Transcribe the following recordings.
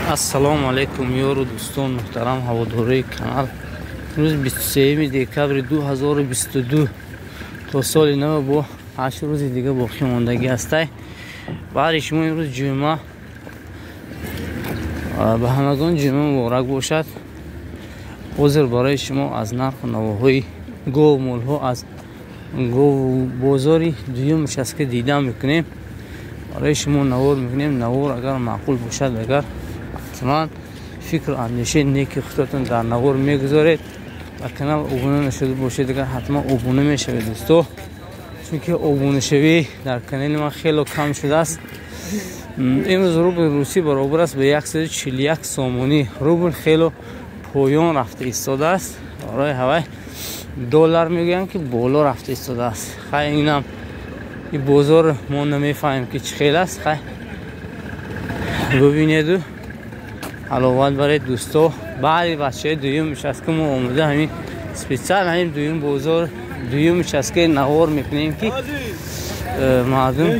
Ассалому алайкум ёру дӯстон муҳтарам ҳаводорои канал. рӯз 23 декабри 2022 то соли нав бо 8 рӯзи дига боқӣ мондагӣ ҳастай. баъри шумо имрӯз ҷумъа, ба ҳамагон ҷумъа муборак бошад. ҳозир барои шумо аз нарху навоҳои гов молҳо аз гов бозори дуюм нишаста дидан мекунем. барои шумо навор мекунем. навор агар маъқул бошад, агар ҳатман фикр андешаи неки худатон дар навор мегузоред, ба канал обуна нашуда бошед, агар ҳатман обуна мешавед дӯсто, чунки обунашавӣ дар канали ман хело кам шудааст. имрӯз рубли русӣ баробар аст ба 141 сомонӣ. рубл хело поён рафта истодааст. барои ҳавай доллар мегӯям ки боло рафта истодааст. хай инам и бозор мо намефаҳмем ки чӣ хел аст. хай бубинеду ҳаловат баред дӯсто. баъди бачаи дуюм нишаста мо омода ҳамин специал ҳамин дуюм бозор дуюм нишаста навор мекунем ки мардум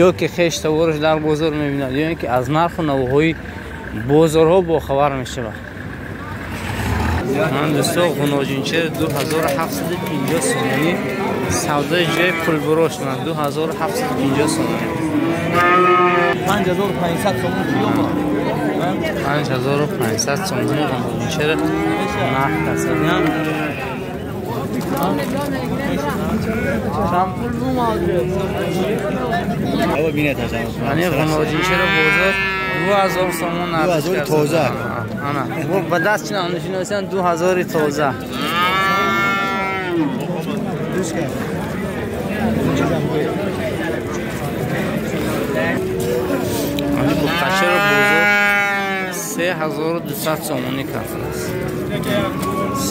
ё ки хеш тавораш дар бозор мебинад, ё ки аз нарху навоҳои бозорҳо бохабар мешавад. ман дӯсто ғуноҷинча 2750 сомонӣ савдои ҷои пулбурош ман 2750 сомонӣ. 5500 сомон кило ба 5500 сомонӣ ғуноҷинчара нарх касадиам. ани ғуноҷинчара бозор 2000 сомон ардишкар тоза. ана ба даст чина онишиносан 2000 тоза. ани бу қашара бозор 3200 сомонӣ касадааст.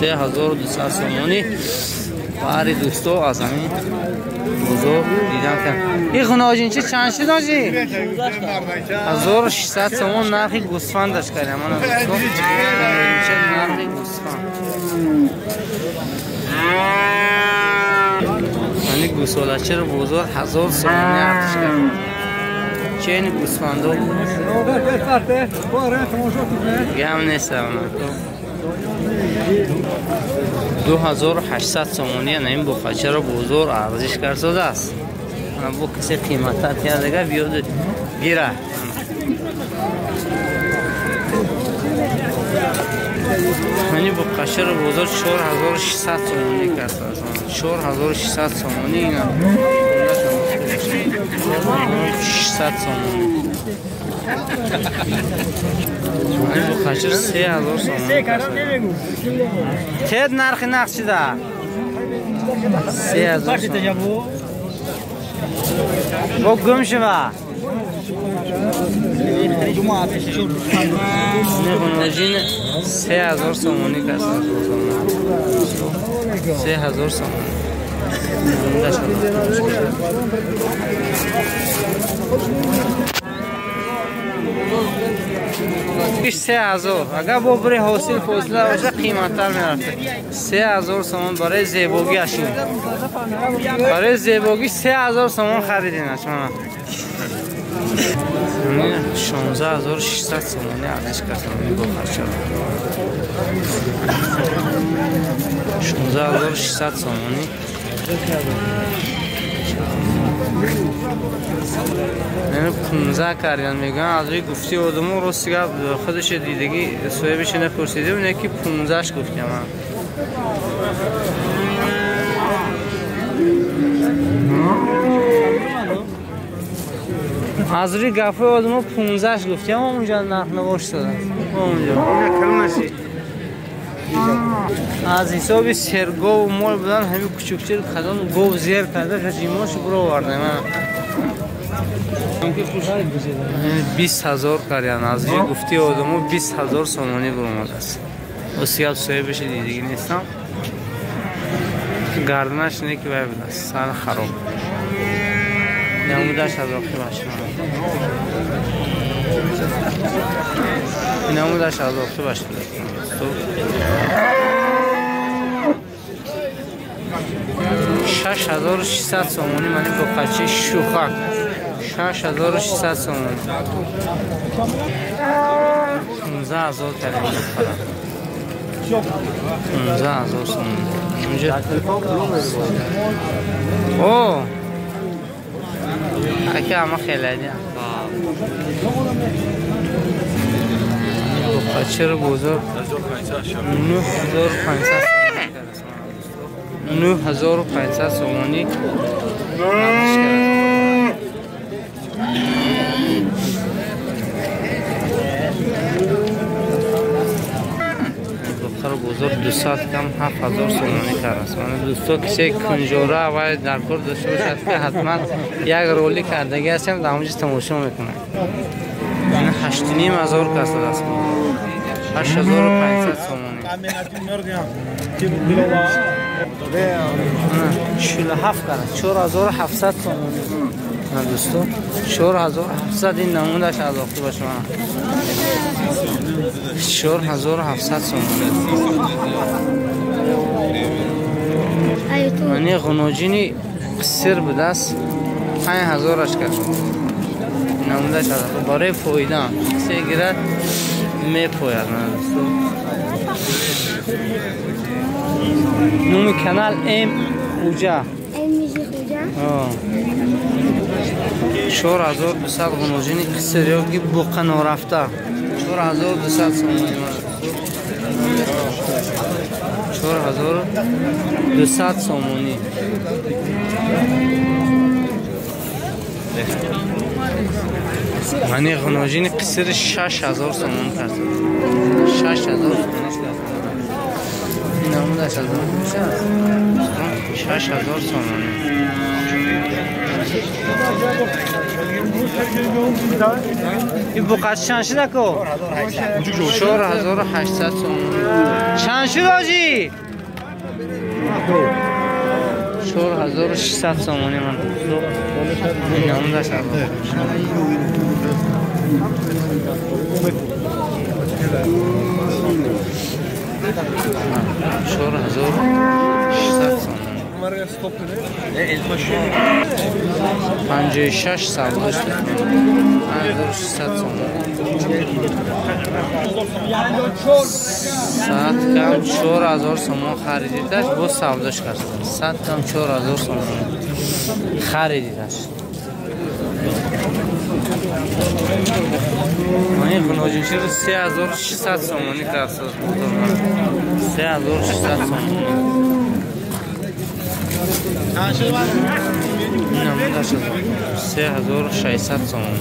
3200 сомонӣ. баъри дӯсто аз ҳамин бозор дидан кан. ин ғуноҷинча чанд шуд ҳоҷӣ? 1600 сомон нархи гӯсфандаш кардам. ана дӯсто ғуноҷинча нархи гӯсфанд. ани гӯсолачаро бозор 1000 сомонӣ артиш кардам. чени гӯсфандо гам нестам. 2800 сомонӣ ана ин буқачаро бозор арзиш кардааст. ана бо касе қимата кардага биёд гира. ани буқачаро бозор 4600 сомонӣ кардааст. 4600 сомонӣ ина 600 сомонӣ. ани буқачар 3000 сомонӣ кардааст. тед нархи нақд шуда 3000 сомонӣ. бо гум шува нажин 3000 сомонӣ кардааст. 3000 сомонӣ. иш 3000. агар бо бори ҳосил фосила боша қиматтар мерафта. 3000 сомон барои зебогӣ ашин. барои зебогӣ 3000 сомон харидин ашмана. 16600 сомонӣ ардиш кардам бо харча. 16600 сомонӣ. یعنی 15 کردن میگن از روی گفتی آدمو راستی گفت خودش دیدگی صاحبش نپرسیده اونه که 15ش گفتم من. از روی گفته آدمو 15ش گفتم اونجا نرخ نوشت شده. اونجا کلمشی از حساب سرگو و مال بودن همین کوچکچه خدان گو زیر کرده رژیماشو برو آورده من. 20000 کردن از روی گفتی آدمو 20000 سامانی برآمده است. وسیعت صاحبش دیدگی نیستم. گردنش نه که باید است. سر خراب. نمودش از آخر باشه. نمودش از آخر باشه. 6600 سامانی منی با قچه شوخک 6600 سومانی 15000 کردیم 15000 سومانی اوه اکی همه خیلی دیم بچه رو بزرگ 9500 سومانی دختر بزرگ 200 کم 7000 سومانی کرد. دوستو کسی کنجوره و در کار داشته باشد که حتما یک رولی کردگی هستیم در اونجا تماشا میکنه. این 8500 کسد است. 8500 سومانی 47 کرد 4700 سومانی دوستو 4700 این نمونهش از اختی باشه من 4700 سومانی منی غنوجینی قصر به دست 5000 اش کرد نمونهش از اختی برای فویدن کسی گیرد می پوید نومی کانال ام خوجا 4200 غنوجینی قصر یا که بوقه نرفته 4200 سومانی 4200 سومانی منی غنوجینی قصر 6000 سومانی کرد 6000 سومانی این نمونده 6000 سومانی این بقیت چند شده که 4800 سومانی چند شده آجی 4600 سومانی من این نمونده 4600 سومانی 56 سوادش 5600 سومانی 100 کم 4000 سومانی خریدیدش با سوداش کرد 100 کم 4000 سومانی خریدیدش من این غنوجینچی رو 3600 سومانی کرد 3600 سومانی نمونده شد 3600 سومانی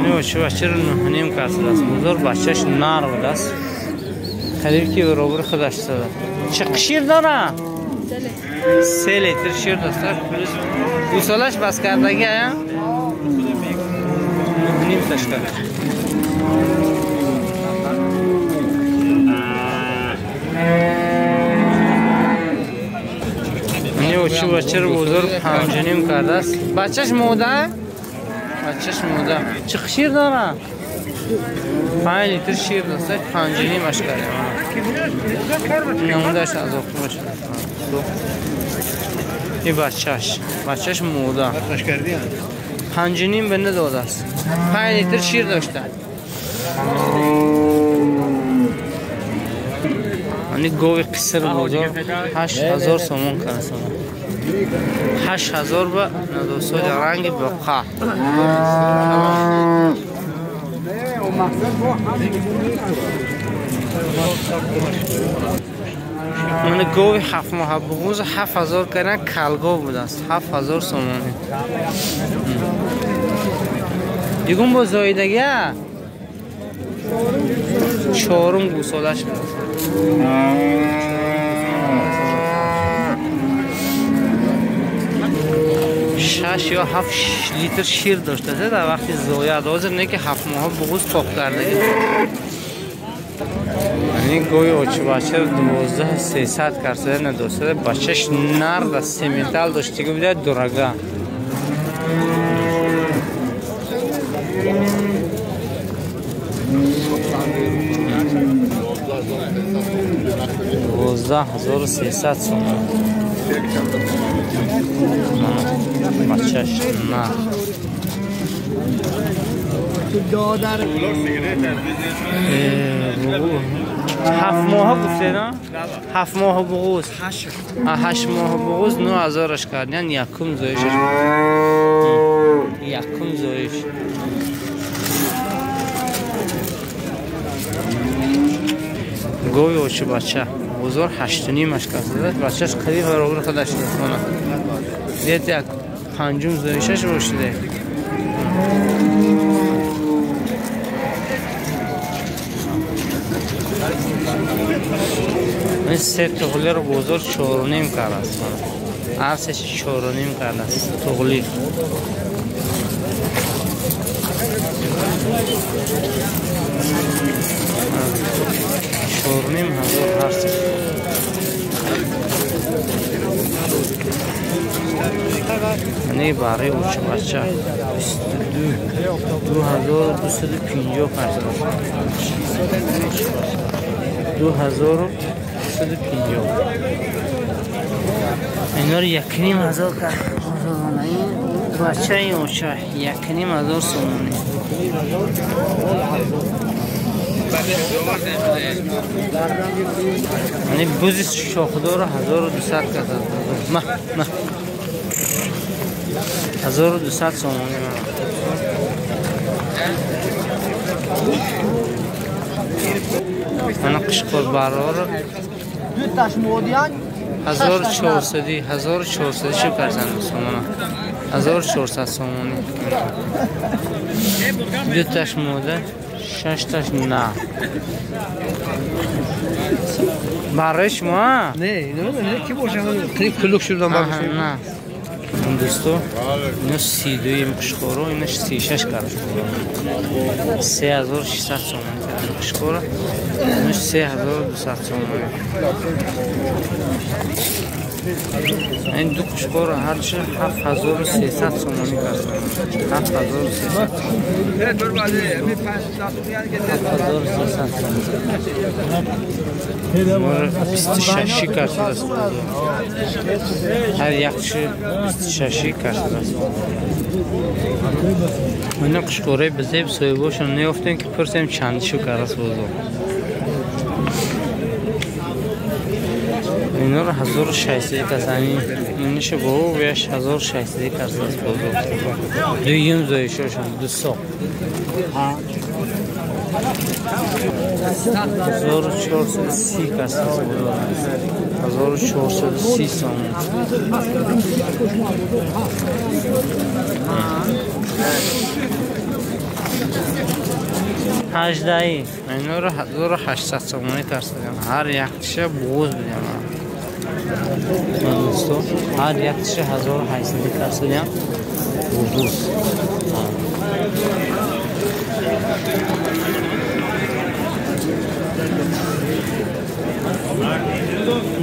نیوچه بچه رو نهنیم کرده است بزرگ بچهش نار بود است قریب که برابر خودش داده چه شیر داره؟ 3 لیتر شیر داشته 2 سالش بس کردگی هیا؟ نهنیم تشکر نیوچه بچه رو بزرگ 5.5 کرده است بچهش موده؟ بچهش موده چه شیر داره؟ 5 لیتر شیر داشته 5.5 اش کرده نموندهش از اخت باشه این بچهش موده 5.5 بنده داده است 5 لیتر شیر داشته این گوی قصر بزرگ 8000 سومون کرده 8000 به ندوساج رنگ بقا من گوی 7 ماه بغوز 7000 کردن کلگو بوده است 7000 سومانی دیگون با زایدگی چهارم گوسالش بود 6 یا 7 لیتر شیر داشته در وقتی زایده حاضر نه که 7 ماه بغوز پاک کرده این گوی اوچه بچه 12300 کرده نداشته بچهش نرد از سیمنتال داشته که بوده درگه 12300 سومون بچهش نه 7 ماه گفته نه 7 ماه بغوز 8 ماه بغوز 9000 کردن یکم زایش گوی اوچه بچه بزرگ 8.5 کرده بچهش قریب برابر خودش میکنه دید یک پنجم زایشش روشده این سه تغلی رو بزرگ 4.5 کرده است هر سهش 4.5 کرده است تغلی شورنیم هزار هر سه نه برای اوچه بچه 2250 کرده 2250 اینا رو 1.5 کرد بچه این اوچه 1.5 سومونی یعنی بوزی شاخدار 1200 کرده 1200 سومونی من قشقال برار 1400 شو کرزن سومونه 1400 سومونی 2 تاش موده 6 تاش نه برای شما نه کی باشه کلوک شدم نه این دوستو اینو 32 این قشقارو اینش 36 کرد 3600 سومونی کرد قشقارو اینش 3200 سومونی این دو قشقارو هرچه 7300 سومونی کرد 7300 26 کرد هر یکشه 26 کرد من قشقوره بزیب سویباشون نیافتن که پرسیم چند شو کرد اینا رو 1600 کسانی اینش با او بیش 1600 کرد دویم زایشاشون 200 1430 کرد 1430 سومون هجدهی اینا رو 1800 سومونی کرد هر یکشه بغوز بدیم هر یکشه 1800 کرد بغوز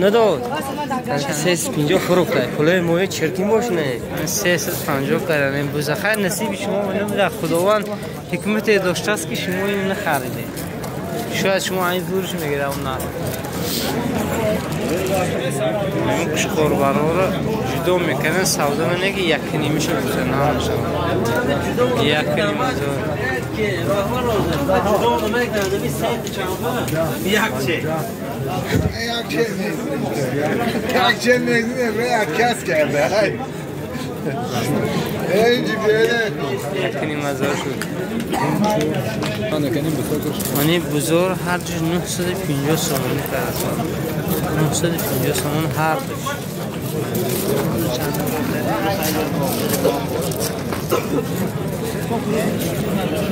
نداد 350 فروخته پولای موی چرتین باش نه 350 کردن بوز خیر نصیب شما نمیده خداوند حکمت داشته است که شما اینو نخریده شاید شما این زورش میگیره اون نه این قشقار برا رو جدا میکنن سودا منه که 1.5 میشه بزن همشه 1.5 میدونه به کس کرده اینجی بیاده 1.5 شد منی بزرگ هر جز 950 سومونی کرد 950 سومون هر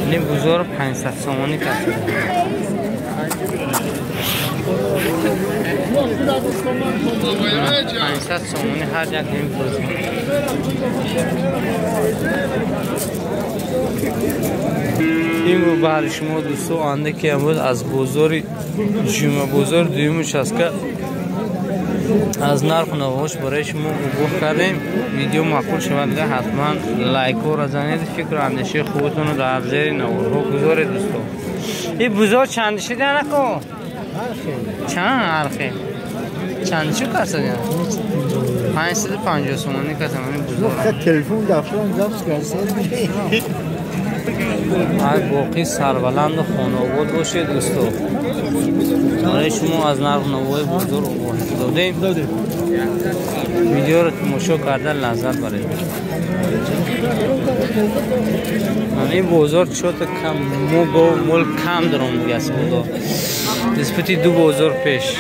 منی بزرگ 500 سومونی کرد 500 سومونی هر یک این بزرگ این رو برای شما دوستو آنده که امروز از بزرگ جمعه بزرگ دویمش است که از نرخ نواش برای شما عبور کردیم ویدیو معقول شود دیگه حتما لایک رو زنید فکر اندیشه خودتون رو در زیر نوارها گذارید دوستو این بزرگ چند شده نکن چند عرخه چند چی کار سدیم 550 تومانی که تمامی بزرگ تلفن دفترم ضبط کرد های باقی سربلند خانواده باشه دوستو برای شما از نرخ نوای بزرگ دادیم ویدیو رو تماشا کردن لذت برید من این بازار چوت کم مول کم دارم دیگه است بودا نسبتی دو بازار پیش